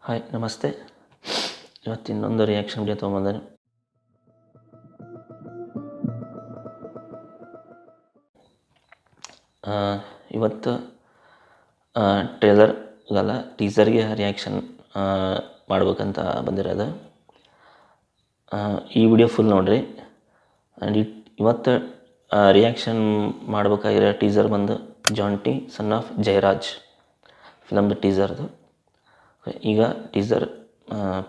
Hi ನಮಸ್ತೆ. ಇವತ್ತು ಇನ್ನೊಂದು ರಿಯಾಕ್ಷನ್ ವಿಡಿಯೋ ತೊಗೊಂಬಂದೇನೆ. ಇವತ್ತು ಟ್ರೇಲರ್ಗಲ್ಲ ಟೀಸರ್ಗೆ ರಿಯಾಕ್ಷನ್ ಮಾಡ್ಬೇಕಂತ ಬಂದಿರೋದು. ಈ ವಿಡಿಯೋ ಫುಲ್ ನೋಡಿರಿ. ಆ್ಯಂಡ್ ಇವತ್ತು ರಿಯಾಕ್ಷನ್ ಮಾಡ್ಬೇಕಾಗಿರೋ ಟೀಸರ್ ಬಂದು ಜಾಂಟಿ ಸನ್ ಆಫ್ ಜಯರಾಜ್ ಫಿಲಮ್ದು ಟೀಸರ್ದು. ಈಗ ಟೀಸರ್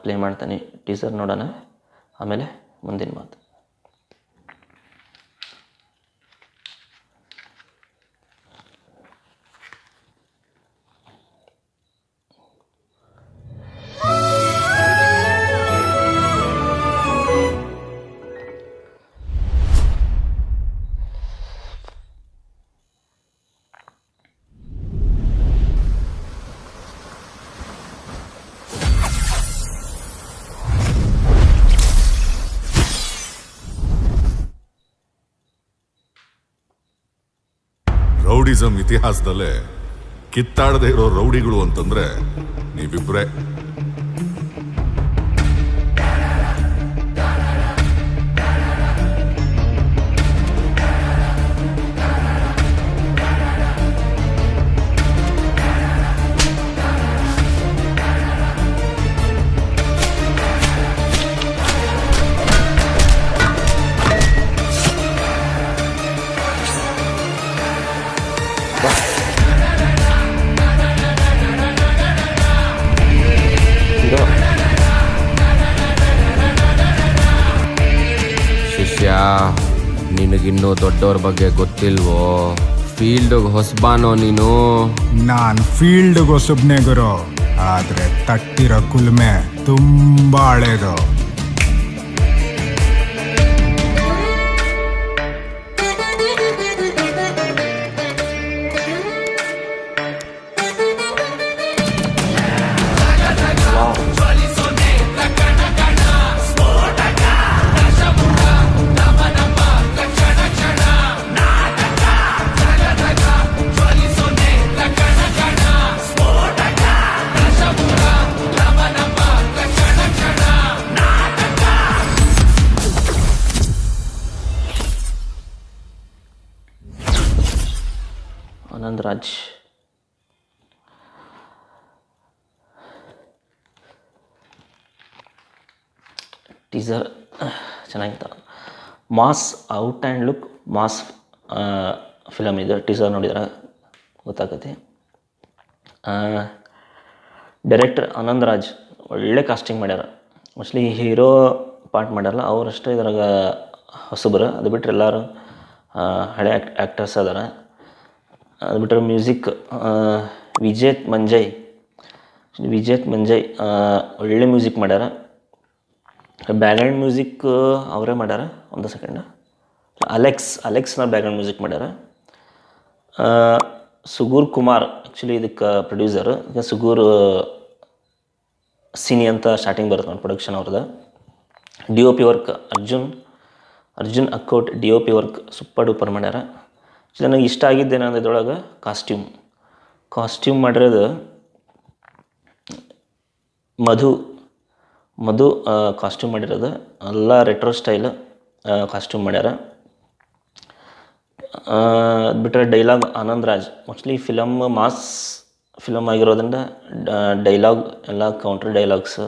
ಪ್ಲೇ ಮಾಡ್ತಾನೆ. ಟೀಸರ್ ನೋಡೋಣ, ಆಮೇಲೆ ಮುಂದಿನ ಮಾತು. ರೌಡಿಸಂ ಇತಿಹಾಸದಲ್ಲೇ ಕಿತ್ತಾಡದೆ ಇರೋ ರೌಡಿಗಳು ಅಂತಂದ್ರೆ ನೀವಿಬ್ರೆ. ಶಿಷ್ಯ, ನಿನಗಿನ್ನೂ ದೊಡ್ಡವ್ರ ಬಗ್ಗೆ ಗೊತ್ತಿಲ್ವೋ? ಫೀಲ್ಡ್ಗೆ ಹೊಸಬಾನೋ ನೀನು? ನಾನ್ ಫೀಲ್ಡ್ ಹೊಸಬ್ನೇ ಗುರು, ಆದ್ರೆ ತಟ್ಟಿರೋ ಕುಲ್ಮೆ ತುಂಬಾ ಹಳೇದು. ಆನಂದ್ ರಾಜ್ ಟೀಸರ್ ಚೆನ್ನಾಗಿತ್ತು. Mass out and look mass film ಇದು. ಟೀಸರ್ ನೋಡಿದ್ರೆ ಗೊತ್ತಾಗತ್ತೆ. ಡೈರೆಕ್ಟರ್ ಆನಂದ್ ರಾಜ್ ಒಳ್ಳೆ ಕಾಸ್ಟಿಂಗ್ ಮಾಡ್ಯಾರ. ಮೋಸ್ಟ್ಲಿ ಹೀರೋ ಪಾರ್ಟ್ ಮಾಡ್ಯಾರಲ್ಲ ಅವರಷ್ಟೇ ಇದ್ರಾಗ ಹೊಸಬ್ರು. ಅದು ಬಿಟ್ಟರೆ ಎಲ್ಲರೂ ಹಳೆ ಆ್ಯಕ್ಟರ್ಸ್ ಅದಾರ. ಅದು ಬಿಟ್ಟರೆ ಮ್ಯೂಸಿಕ್ ವಿಜೇತ್ ಮಂಜಯ್ ಒಳ್ಳೆ ಮ್ಯೂಸಿಕ್ ಮಾಡ್ಯಾರ. ಬ್ಯಾಕ್ಗ್ರೌಂಡ್ ಮ್ಯೂಸಿಕ್ ಅವರೇ ಮಾಡ್ಯಾರ. ಒಂದು ಸೆಕೆಂಡ್, ಅಲೆಕ್ಸ್ನ ಬ್ಯಾಕ್ಗ್ರೌಂಡ್ ಮ್ಯೂಸಿಕ್ ಮಾಡ್ಯಾರ. ಸುಗೂರ್ ಕುಮಾರ್ ಆ್ಯಕ್ಚುಲಿ ಇದಕ್ಕೆ ಪ್ರೊಡ್ಯೂಸರ್. ಸುಗೂರ್ ಸಿನಿ ಅಂತ ಸ್ಟಾರ್ಟಿಂಗ್ ಬರುತ್ತೆ ನೋಡಿ ಪ್ರೊಡಕ್ಷನ್ ಅವ್ರದ್ದು. D O P work Arjun Akkot D O P work super duper ಮಾಡ್ಯಾರ. ನನಗೆ ಇಷ್ಟ ಆಗಿದ್ದೇನಂದ್ರೆ ಇದ್ರೊಳಗೆ ಕಾಸ್ಟ್ಯೂಮ್ ಮಾಡಿರೋದು ಮಧು ಕಾಸ್ಟ್ಯೂಮ್ ಮಾಡಿರೋದು ಎಲ್ಲ ರೆಟ್ರೋ ಸ್ಟೈಲ್ ಕಾಸ್ಟ್ಯೂಮ್ ಮಾಡ್ಯಾರ. ಅದು ಬಿಟ್ಟರೆ dialogue Anand Raj. Mostly film mass film ಆಗಿರೋದ್ರಿಂದ ಡೈಲಾಗ್ ಎಲ್ಲ ಕೌಂಟ್ರ್ ಡೈಲಾಗ್ಸ್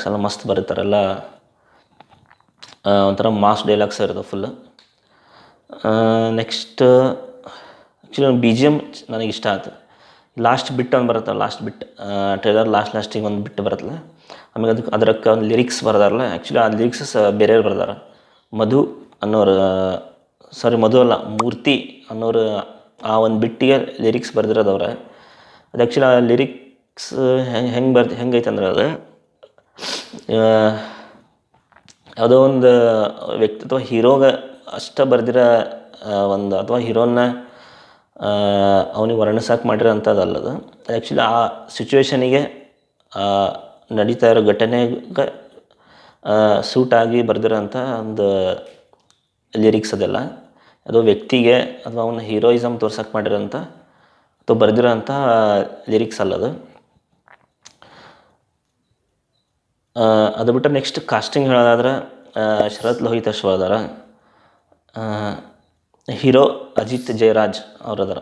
ಎಲ್ಲ ಮಸ್ತ್ ಬರೀತಾರೆಲ್ಲ. ಒಂಥರ ಮಾಸ್ ಡೈಲಾಗ್ಸ್ ಇರೋದು full. Next actually B G M ನನಗೆ ಇಷ್ಟ ಆಯ್ತು. ಲಾಸ್ಟ್ ಬಿಟ್ ಅಂತ ಬರುತ್ತಲ್ಲ, ಟ್ರೇಲರ್ ಲಾಸ್ಟಿಗೆ ಒಂದು ಬಿಟ್ಟು ಬರುತ್ತಲ್ಲ, ಆಮೇಲೆ ಅದಕ್ಕೆ ಒಂದು ಲಿರಿಕ್ಸ್ ಬರ್ದಾರಲ್ಲ. ಆ್ಯಕ್ಚುಲಿ ಆ ಲಿರಿಕ್ಸ್ ಬೇರೆಯವ್ರು ಬರ್ದಾರ. ಮಧು ಮೂರ್ತಿ ಅನ್ನೋರು ಆ ಒಂದು ಬಿಟ್ಟಿಗೆ ಲಿರಿಕ್ಸ್ ಬರ್ದಿರೋದವ್ರೆ. ಅದು ಆ್ಯಕ್ಚುಲಿ ಆ ಲಿರಿಕ್ಸ್ ಹೆಂಗೈತೆ ಅಂದ್ರೆ ಅದು ಯಾವುದೋ ಒಂದು ವ್ಯಕ್ತಿ ಅಥವಾ ಹೀರೋಗೆ ಅಷ್ಟ ಬರ್ದಿರೋ ಒಂದು, ಅಥವಾ ಹೀರೋನ ಅವನಿಗೆ ವರ್ಣಿಸೋಕೆ ಮಾಡಿರೋ ಅಂಥದ್ದಲ್ಲದು. ಆ್ಯಕ್ಚುಲಿ ಆ ಸಿಚುವೇಶನಿಗೆ ನಡೀತಾ ಇರೋ ಘಟನೆಗೆ ಸೂಟಾಗಿ ಬರೆದಿರೋಂಥ ಒಂದು ಲಿರಿಕ್ಸ್ ಅದೆಲ್ಲ. ಅದು ವ್ಯಕ್ತಿಗೆ ಅಥವಾ ಅವನ ಹೀರೋಯಿಸಮ್ ತೋರ್ಸಕ್ಕೆ ಮಾಡಿರೋಂಥ ಅಥವಾ ಬರೆದಿರೋಂಥ ಲಿರಿಕ್ಸ್ ಅಲ್ಲದು. ಅದು ಬಿಟ್ಟರೆ ನೆಕ್ಸ್ಟ್ ಕಾಸ್ಟಿಂಗ್ ಹೇಳೋದಾದ್ರೆ ಶರತ್ ಲೋಹಿತ್ ಅಶ್ವ ಅದಾರ, ಹೀರೋ ಅಜಿತ್ ಜಯರಾಜ್ ಅವ್ರು ಅದಾರ.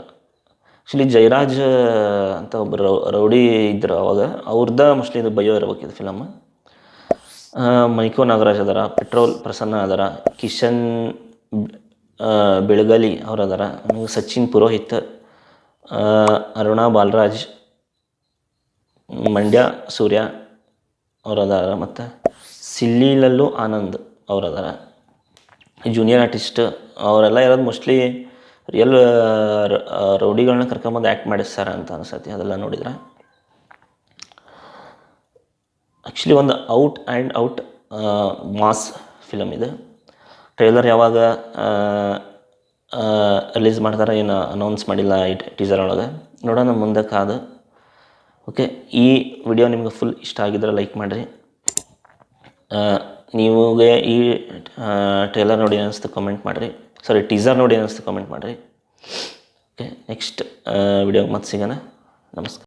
ಆ್ಯಕ್ಚುಲಿ ಜಯರಾಜ್ ಅಂತ ಒಬ್ಬರು ರೌಡಿ ಇದ್ದರು ಅವಾಗ, ಅವ್ರದ್ದು ಮೋಸ್ಟ್ಲಿ ಇದು ಬಯೋ ಇರ್ಬೇಕು ಇದು ಫಿಲಮ್. ಮೈಕೋ ನಾಗರಾಜ್ ಅದಾರ, ಪೆಟ್ರೋಲ್ ಪ್ರಸನ್ನ ಅದಾರ, ಕಿಶನ್ ಬೆಳಗಲಿ ಅವ್ರು ಅದಾರ, ಆಮೇಲೆ ಸಚಿನ್ ಪುರೋಹಿತ್, ಅರುಣಾ ಬಾಲರಾಜ್, ಮಂಡ್ಯ ಸೂರ್ಯ ಅವ್ರು ಅದಾರ, ಮತ್ತು ಸಿಲ್ಲಿಲಲ್ಲು ಆನಂದ್ ಅವ್ರು ಅದಾರ. ಜೂನಿಯರ್ ಆರ್ಟಿಸ್ಟ್ ಅವರೆಲ್ಲ ಇರೋದು ಮೋಸ್ಟ್ಲಿ ರಿಯಲ್ ರೌಡಿಗಳನ್ನ ಕರ್ಕೊಂಬಂದು ಆ್ಯಕ್ಟ್ ಮಾಡಿಸ್ತಾರ ಅಂತ ಅನಿಸತಿ ಅದೆಲ್ಲ ನೋಡಿದ್ರೆ. ಆ್ಯಕ್ಚುಲಿ ಒಂದು out and out mass film ಇದು. ಟ್ರೇಲರ್ ಯಾವಾಗ ರಿಲೀಸ್ ಮಾಡ್ತಾರೆ ಏನು ಅನೌನ್ಸ್ ಮಾಡಿಲ್ಲ ಈ ಟೀಸರ್ ಒಳಗೆ, ನೋಡೋಣ ಮುಂದೆ ಕಾದು. ಓಕೆ, ಈ ವಿಡಿಯೋ ನಿಮ್ಗೆ ಫುಲ್ ಇಷ್ಟ ಆಗಿದ್ರೆ ಲೈಕ್ ಮಾಡಿರಿ. ನೀವುಗೆ ಈ ಟ್ರೇಲರ್ ನೋಡಿ ಅನ್ನಿಸ್ತು ಕಮೆಂಟ್ ಮಾಡಿರಿ, ಟೀಸರ್ ನೋಡಿ ಅನ್ನಿಸ್ತು ಕಮೆಂಟ್ ಮಾಡಿರಿ. ಓಕೆ, ನೆಕ್ಸ್ಟ್ ವಿಡಿಯೋಗೆ ಮತ್ತೆ ಸಿಗೋಣ. ನಮಸ್ಕಾರ.